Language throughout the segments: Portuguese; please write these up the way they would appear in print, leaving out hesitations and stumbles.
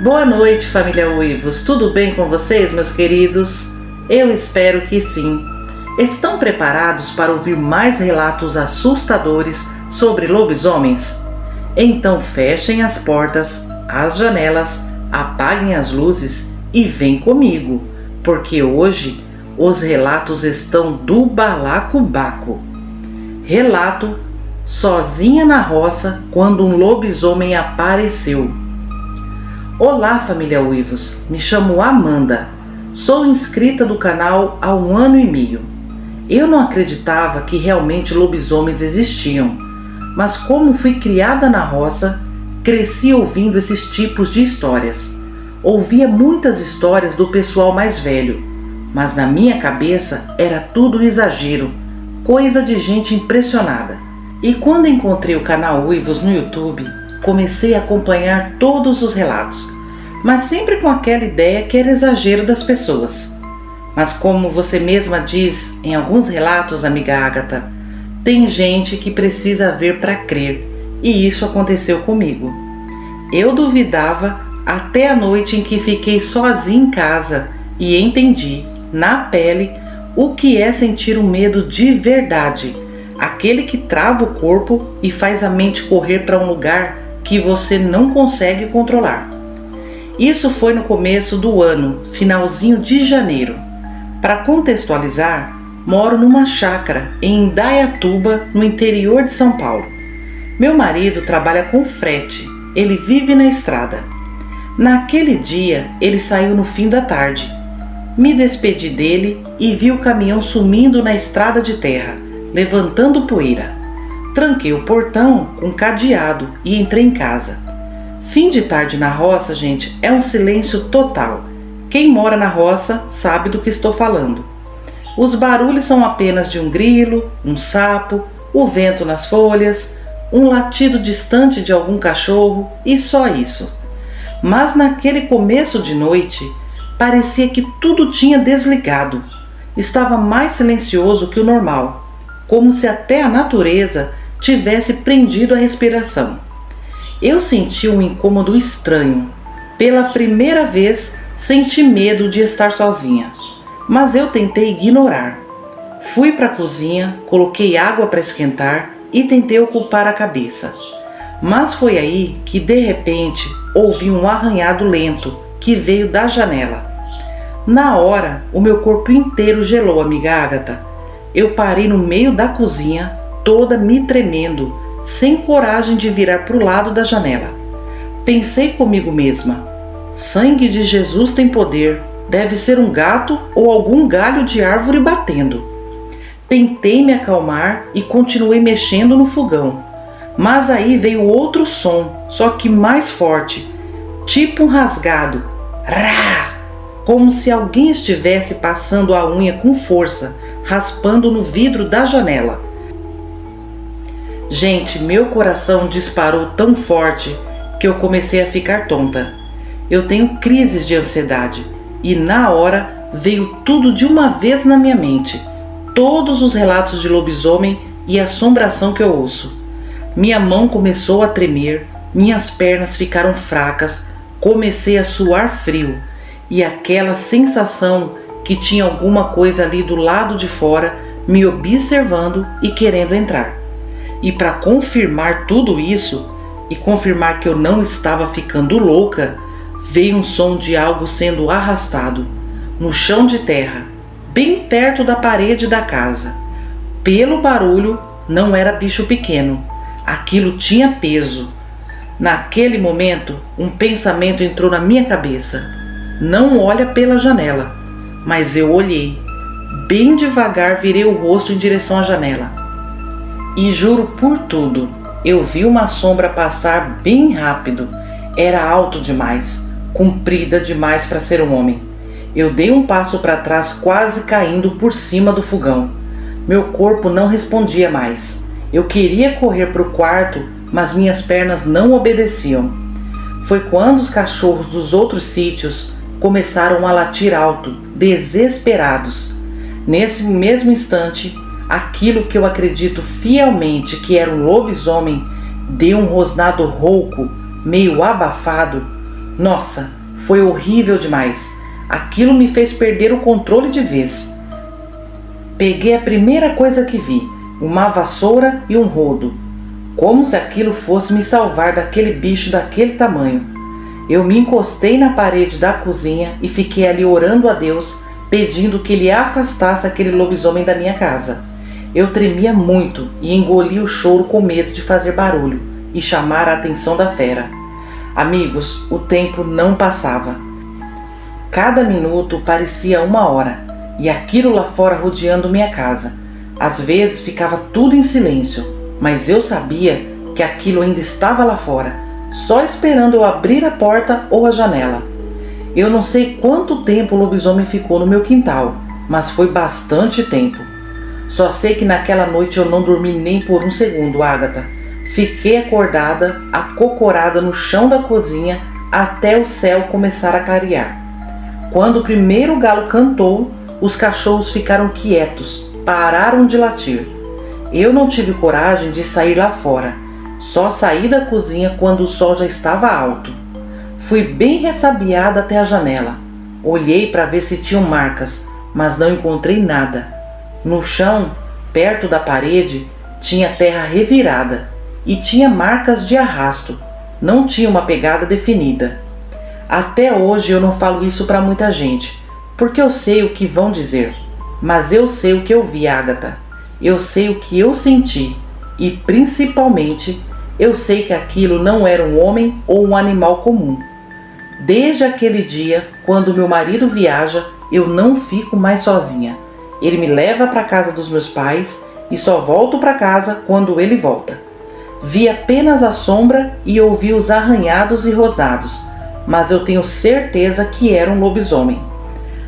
Boa noite, família Uivos. Tudo bem com vocês, meus queridos? Eu espero que sim. Estão preparados para ouvir mais relatos assustadores sobre lobisomens? Então fechem as portas, as janelas, apaguem as luzes e vem comigo, porque hoje os relatos estão do balacobaco. Relato: sozinha na roça quando um lobisomem apareceu. Olá, família Uivos, me chamo Amanda, sou inscrita do canal há 1 ano e meio. Eu não acreditava que realmente lobisomens existiam, mas como fui criada na roça, cresci ouvindo esses tipos de histórias. Ouvia muitas histórias do pessoal mais velho, mas na minha cabeça era tudo exagero, coisa de gente impressionada. E quando encontrei o canal Uivos no YouTube, comecei a acompanhar todos os relatos, mas sempre com aquela ideia que era exagero das pessoas. Mas como você mesma diz em alguns relatos, amiga Ágata, tem gente que precisa ver para crer, e isso aconteceu comigo. Eu duvidava até a noite em que fiquei sozinha em casa e entendi, na pele, o que é sentir um medo de verdade, aquele que trava o corpo e faz a mente correr para um lugar que você não consegue controlar. Isso foi no começo do ano, finalzinho de janeiro. Para contextualizar, moro numa chácara em Indaiatuba, no interior de São Paulo. Meu marido trabalha com frete, ele vive na estrada. Naquele dia, ele saiu no fim da tarde. Me despedi dele e vi o caminhão sumindo na estrada de terra, levantando poeira. Tranquei o portão com cadeado e entrei em casa. Fim de tarde na roça, gente, é um silêncio total. Quem mora na roça sabe do que estou falando. Os barulhos são apenas de um grilo, um sapo, o vento nas folhas, um latido distante de algum cachorro e só isso. Mas naquele começo de noite, parecia que tudo tinha desligado. Estava mais silencioso que o normal, como se até a natureza tivesse prendido a respiração. Eu senti um incômodo estranho. Pela primeira vez, senti medo de estar sozinha, mas eu tentei ignorar. Fui para a cozinha, coloquei água para esquentar e tentei ocupar a cabeça. Mas foi aí que, de repente, ouvi um arranhado lento que veio da janela. Na hora, o meu corpo inteiro gelou, amiga Ágata. Eu parei no meio da cozinha, toda me tremendo, sem coragem de virar para o lado da janela. Pensei comigo mesma: sangue de Jesus tem poder, deve ser um gato ou algum galho de árvore batendo. Tentei me acalmar e continuei mexendo no fogão, mas aí veio outro som, só que mais forte, tipo um rasgado, rá, como se alguém estivesse passando a unha com força, raspando no vidro da janela. Gente, meu coração disparou tão forte que eu comecei a ficar tonta. Eu tenho crises de ansiedade e na hora veio tudo de uma vez na minha mente. Todos os relatos de lobisomem e assombração que eu ouço. Minha mão começou a tremer, minhas pernas ficaram fracas, comecei a suar frio e aquela sensação que tinha alguma coisa ali do lado de fora me observando e querendo entrar. E para confirmar tudo isso e confirmar que eu não estava ficando louca, veio um som de algo sendo arrastado no chão de terra, bem perto da parede da casa. Pelo barulho, não era bicho pequeno, aquilo tinha peso. Naquele momento, um pensamento entrou na minha cabeça: não olha pela janela. Mas eu olhei. Bem devagar virei o rosto em direção à janela. E juro por tudo, eu vi uma sombra passar bem rápido. Era alto demais, comprida demais para ser um homem. Eu dei um passo para trás, quase caindo por cima do fogão. Meu corpo não respondia mais. Eu queria correr para o quarto, mas minhas pernas não obedeciam. Foi quando os cachorros dos outros sítios começaram a latir alto, desesperados. Nesse mesmo instante, aquilo que eu acredito fielmente que era um lobisomem deu um rosnado rouco, meio abafado, Nossa, foi horrível demais. Aquilo me fez perder o controle de vez. Peguei a primeira coisa que vi, uma vassoura e um rodo, como se aquilo fosse me salvar daquele bicho daquele tamanho. Eu me encostei na parede da cozinha e fiquei ali orando a Deus, pedindo que Ele afastasse aquele lobisomem da minha casa. Eu tremia muito e engoli o choro com medo de fazer barulho e chamar a atenção da fera. Amigos, o tempo não passava. Cada minuto parecia 1 hora, e aquilo lá fora rodeando minha casa. Às vezes ficava tudo em silêncio, mas eu sabia que aquilo ainda estava lá fora, só esperando eu abrir a porta ou a janela. Eu não sei quanto tempo o lobisomem ficou no meu quintal, mas foi bastante tempo. Só sei que naquela noite eu não dormi nem por 1 segundo, Agatha. Fiquei acordada, acocorada no chão da cozinha até o céu começar a clarear. Quando o primeiro galo cantou, os cachorros ficaram quietos, pararam de latir. Eu não tive coragem de sair lá fora, só saí da cozinha quando o sol já estava alto. Fui bem ressabiada até a janela. Olhei para ver se tinham marcas, mas não encontrei nada. No chão, perto da parede, tinha terra revirada e tinha marcas de arrasto. Não tinha uma pegada definida. Até hoje eu não falo isso para muita gente, porque eu sei o que vão dizer. Mas eu sei o que eu vi, Agatha. Eu sei o que eu senti. E principalmente, eu sei que aquilo não era um homem ou um animal comum. Desde aquele dia, quando meu marido viaja, eu não fico mais sozinha. Ele me leva para a casa dos meus pais e só volto para casa quando ele volta. Vi apenas a sombra e ouvi os arranhados e rosnados, mas eu tenho certeza que era um lobisomem.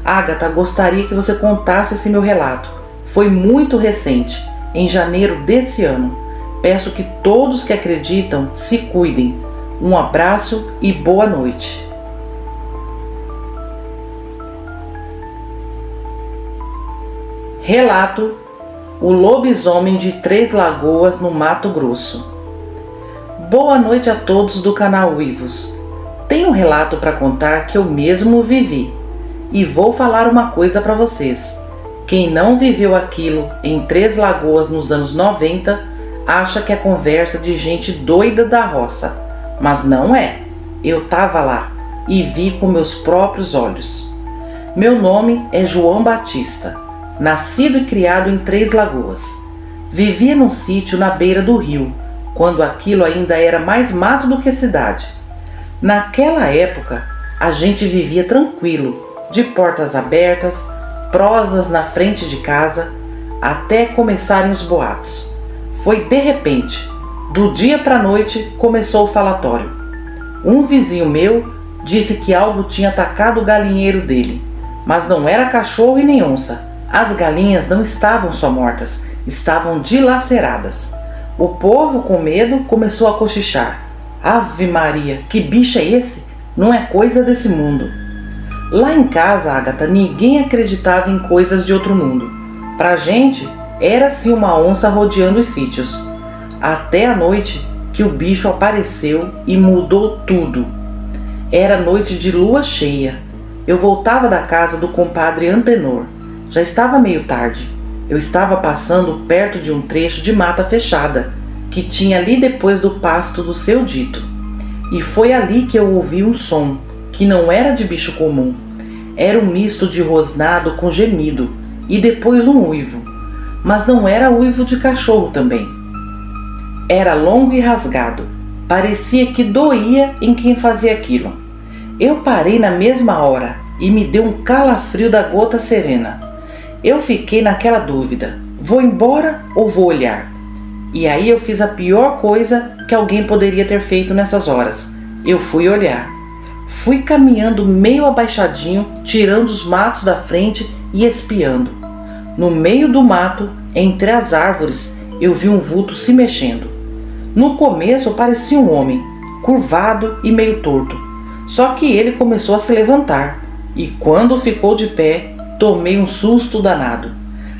Agatha, gostaria que você contasse esse meu relato. Foi muito recente, em janeiro desse ano. Peço que todos que acreditam se cuidem. Um abraço e boa noite. Relato: O lobisomem de Três Lagoas, no Mato Grosso. Boa noite a todos do canal Uivos. Tenho um relato para contar que eu mesmo vivi. E vou falar uma coisa para vocês. Quem não viveu aquilo em Três Lagoas nos anos 90, acha que é conversa de gente doida da roça. Mas não é. Eu estava lá e vi com meus próprios olhos. Meu nome é João Batista, nascido e criado em Três Lagoas. Vivia num sítio na beira do rio, quando aquilo ainda era mais mato do que cidade. Naquela época, a gente vivia tranquilo, de portas abertas, prosas na frente de casa, até começarem os boatos. Foi de repente, do dia para a noite, começou o falatório. Um vizinho meu disse que algo tinha atacado o galinheiro dele, mas não era cachorro e nem onça. As galinhas não estavam só mortas, estavam dilaceradas. O povo, com medo, começou a cochichar. Ave Maria, que bicho é esse? Não é coisa desse mundo. Lá em casa, Agatha, ninguém acreditava em coisas de outro mundo. Pra gente, era sim uma onça rodeando os sítios. Até a noite que o bicho apareceu e mudou tudo. Era noite de lua cheia. Eu voltava da casa do compadre Antenor. Já estava meio tarde. Eu estava passando perto de um trecho de mata fechada, que tinha ali depois do pasto do seu dito. E foi ali que eu ouvi um som, que não era de bicho comum. Era um misto de rosnado com gemido, e depois um uivo. Mas não era uivo de cachorro também. Era longo e rasgado. Parecia que doía em quem fazia aquilo. Eu parei na mesma hora e me deu um calafrio da gota serena. Eu fiquei naquela dúvida, vou embora ou vou olhar? E aí eu fiz a pior coisa que alguém poderia ter feito nessas horas. Eu fui olhar. Fui caminhando meio abaixadinho, tirando os matos da frente e espiando. No meio do mato, entre as árvores, eu vi um vulto se mexendo. No começo parecia um homem, curvado e meio torto. Só que ele começou a se levantar. E quando ficou de pé, tomei um susto danado.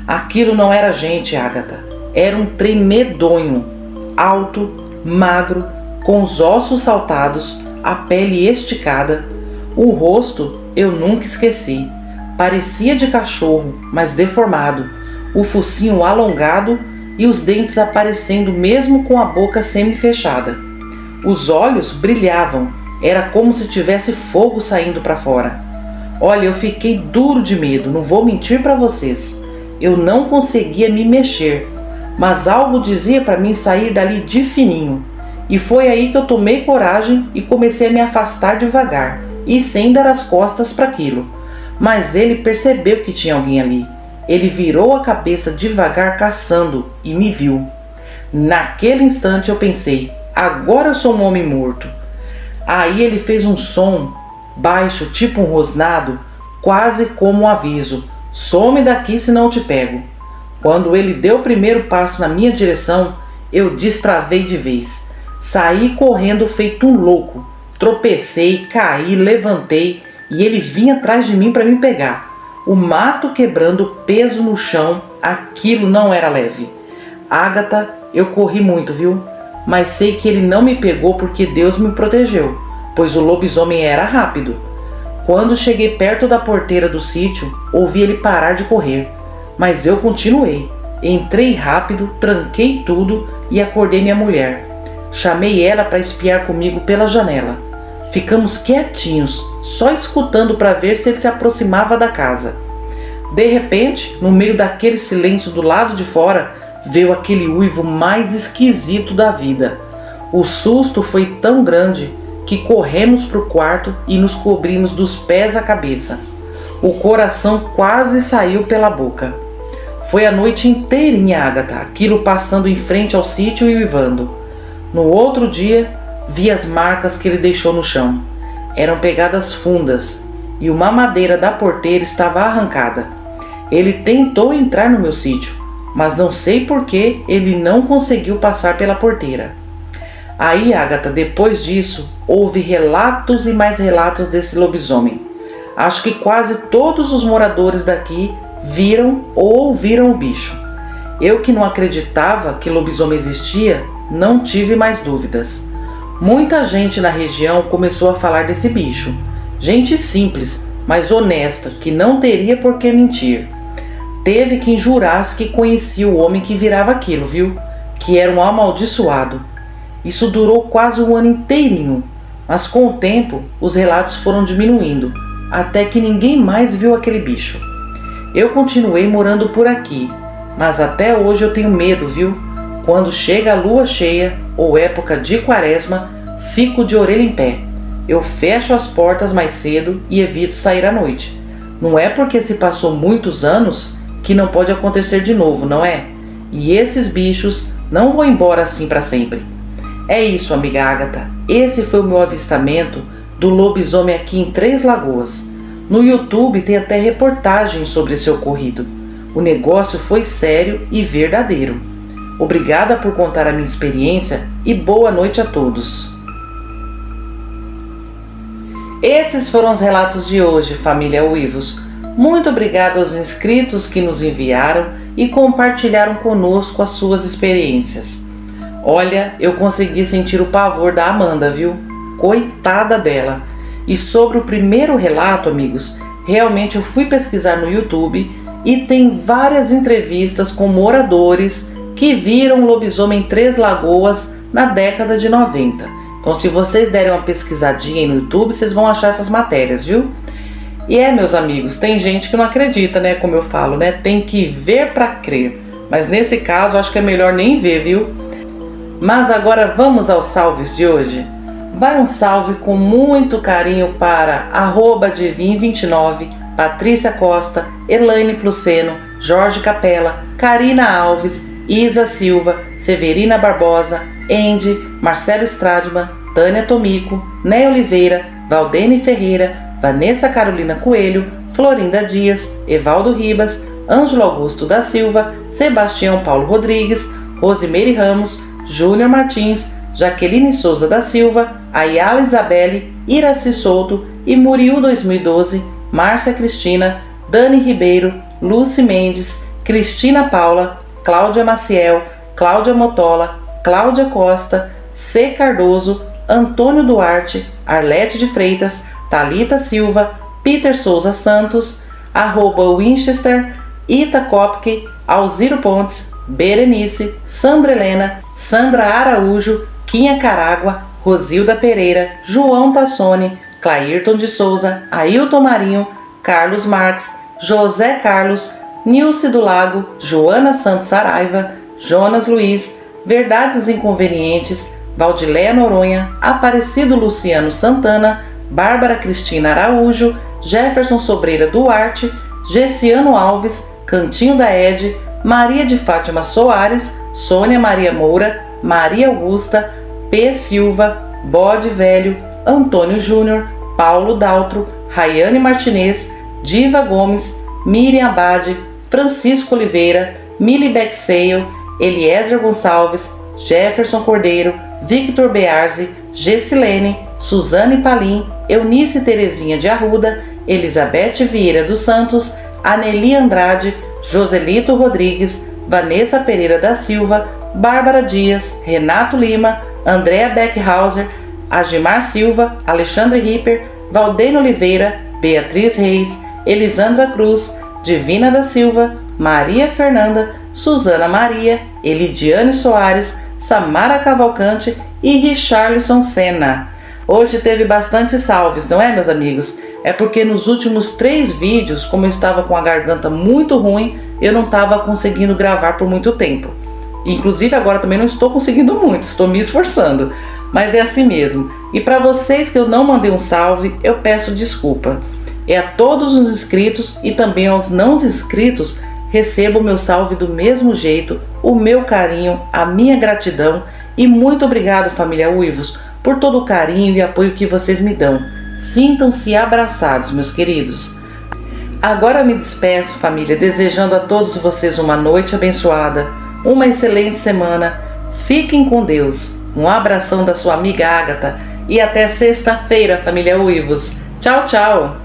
Aquilo não era gente, Agatha. Era um trem medonho, alto, magro, com os ossos saltados, a pele esticada. O rosto eu nunca esqueci. Parecia de cachorro, mas deformado, o focinho alongado e os dentes aparecendo mesmo com a boca semi-fechada. Os olhos brilhavam, era como se tivesse fogo saindo para fora. Olha, eu fiquei duro de medo, não vou mentir para vocês. Eu não conseguia me mexer, mas algo dizia para mim sair dali de fininho. E foi aí que eu tomei coragem e comecei a me afastar devagar, e sem dar as costas para aquilo. Mas ele percebeu que tinha alguém ali. Ele virou a cabeça devagar caçando e me viu. Naquele instante eu pensei, agora eu sou um homem morto. Aí ele fez um som baixo, tipo um rosnado, quase como um aviso: some daqui senão eu te pego. Quando ele deu o primeiro passo na minha direção, eu destravei de vez. Saí correndo feito um louco. Tropecei, caí, levantei e ele vinha atrás de mim para me pegar. O mato quebrando, peso no chão, aquilo não era leve. Ágata, eu corri muito, viu? Mas sei que ele não me pegou porque Deus me protegeu, pois o lobisomem era rápido. Quando cheguei perto da porteira do sítio, ouvi ele parar de correr, mas eu continuei. Entrei rápido, tranquei tudo e acordei minha mulher. Chamei ela para espiar comigo pela janela. Ficamos quietinhos, só escutando para ver se ele se aproximava da casa. De repente, no meio daquele silêncio do lado de fora, veio aquele uivo mais esquisito da vida. O susto foi tão grande que corremos para o quarto e nos cobrimos dos pés à cabeça. O coração quase saiu pela boca. Foi a noite inteirinha, Ágata, aquilo passando em frente ao sítio e uivando. No outro dia, vi as marcas que ele deixou no chão. Eram pegadas fundas e uma madeira da porteira estava arrancada. Ele tentou entrar no meu sítio, mas não sei por que ele não conseguiu passar pela porteira. Aí, Ágata, depois disso, houve relatos e mais relatos desse lobisomem. Acho que quase todos os moradores daqui viram ou ouviram o bicho. Eu que não acreditava que lobisomem existia, não tive mais dúvidas. Muita gente na região começou a falar desse bicho. Gente simples, mas honesta, que não teria por que mentir. Teve quem jurasse que conhecia o homem que virava aquilo, viu? Que era um amaldiçoado. Isso durou quase um ano inteirinho, mas com o tempo os relatos foram diminuindo, até que ninguém mais viu aquele bicho. Eu continuei morando por aqui, mas até hoje eu tenho medo, viu? Quando chega a lua cheia ou época de quaresma, fico de orelha em pé. Eu fecho as portas mais cedo e evito sair à noite. Não é porque se passou muitos anos que não pode acontecer de novo, não é? E esses bichos não vão embora assim para sempre. É isso, amiga Ágata. Esse foi o meu avistamento do lobisomem aqui em Três Lagoas. No YouTube tem até reportagem sobre esse ocorrido. O negócio foi sério e verdadeiro. Obrigada por contar a minha experiência e boa noite a todos. Esses foram os relatos de hoje, família Uivos. Muito obrigada aos inscritos que nos enviaram e compartilharam conosco as suas experiências. Olha, eu consegui sentir o pavor da Amanda, viu? Coitada dela. E sobre o primeiro relato, amigos, realmente eu fui pesquisar no YouTube e tem várias entrevistas com moradores que viram o lobisomem em Três Lagoas na década de 90. Então, se vocês derem uma pesquisadinha aí no YouTube, vocês vão achar essas matérias, viu? E meus amigos, tem gente que não acredita, né? Como eu falo, né? Tem que ver para crer. Mas nesse caso, acho que é melhor nem ver, viu? Mas agora vamos aos salves de hoje. Vai um salve com muito carinho para @divin29, Patrícia Costa, Elaine Pluceno, Jorge Capella, Karina Alves, Isa Silva, Severina Barbosa, Andy, Marcelo Stradman, Tânia Tomico, Né Oliveira, Valdene Ferreira, Vanessa Carolina Coelho, Florinda Dias, Evaldo Ribas, Ângelo Augusto da Silva, Sebastião Paulo Rodrigues, Rosimeire Ramos, Júnior Martins, Jaqueline Souza da Silva, Ayala Isabelle, Iraci Souto e Muriú 2012, Márcia Cristina, Dani Ribeiro, Lucy Mendes, Cristina Paula, Cláudia Maciel, Cláudia Motola, Cláudia Costa, C. Cardoso, Antônio Duarte, Arlete de Freitas, Thalita Silva, Peter Souza Santos, @Winchester, Ita Kopke, Alziro Pontes, Berenice, Sandra Helena, Sandra Araújo, Quinha Caragua, Rosilda Pereira, João Passoni, Clairton de Souza, Ailton Marinho, Carlos Marques, José Carlos, Nilce do Lago, Joana Santos Saraiva, Jonas Luiz, Verdades Inconvenientes, Valdiléia Noronha, Aparecido Luciano Santana, Bárbara Cristina Araújo, Jefferson Sobreira Duarte, Gessiano Alves, Cantinho da Ed, Maria de Fátima Soares, Sônia Maria Moura, Maria Augusta, P. Silva, Bode Velho, Antônio Júnior, Paulo Daltro, Rayane Martinez, Diva Gomes, Miriam Abade, Francisco Oliveira, Mili Bexeil, Eliezer Gonçalves, Jefferson Cordeiro, Victor Bearzi, Gessilene, Suzane Palim, Eunice Terezinha de Arruda, Elizabeth Vieira dos Santos, Aneli Andrade, Joselito Rodrigues, Vanessa Pereira da Silva, Bárbara Dias, Renato Lima, Andréa Beckhauser, Agimar Silva, Alexandre Ripper, Valdênio Oliveira, Beatriz Reis, Elisandra Cruz, Divina da Silva, Maria Fernanda, Suzana Maria, Elidiane Soares, Samara Cavalcante e Richarlison Senna. Hoje teve bastante salves, não é, meus amigos? É porque nos últimos 3 vídeos, como eu estava com a garganta muito ruim, eu não estava conseguindo gravar por muito tempo. Inclusive agora também não estou conseguindo muito, estou me esforçando. Mas é assim mesmo. E para vocês que eu não mandei um salve, eu peço desculpa. É a todos os inscritos e também aos não inscritos, recebo o meu salve do mesmo jeito, o meu carinho, a minha gratidão e muito obrigado, família Uivos, por todo o carinho e apoio que vocês me dão. Sintam-se abraçados, meus queridos. Agora me despeço, família, desejando a todos vocês uma noite abençoada, uma excelente semana. Fiquem com Deus. Um abração da sua amiga Ágata e até sexta-feira, família Uivos. Tchau, tchau!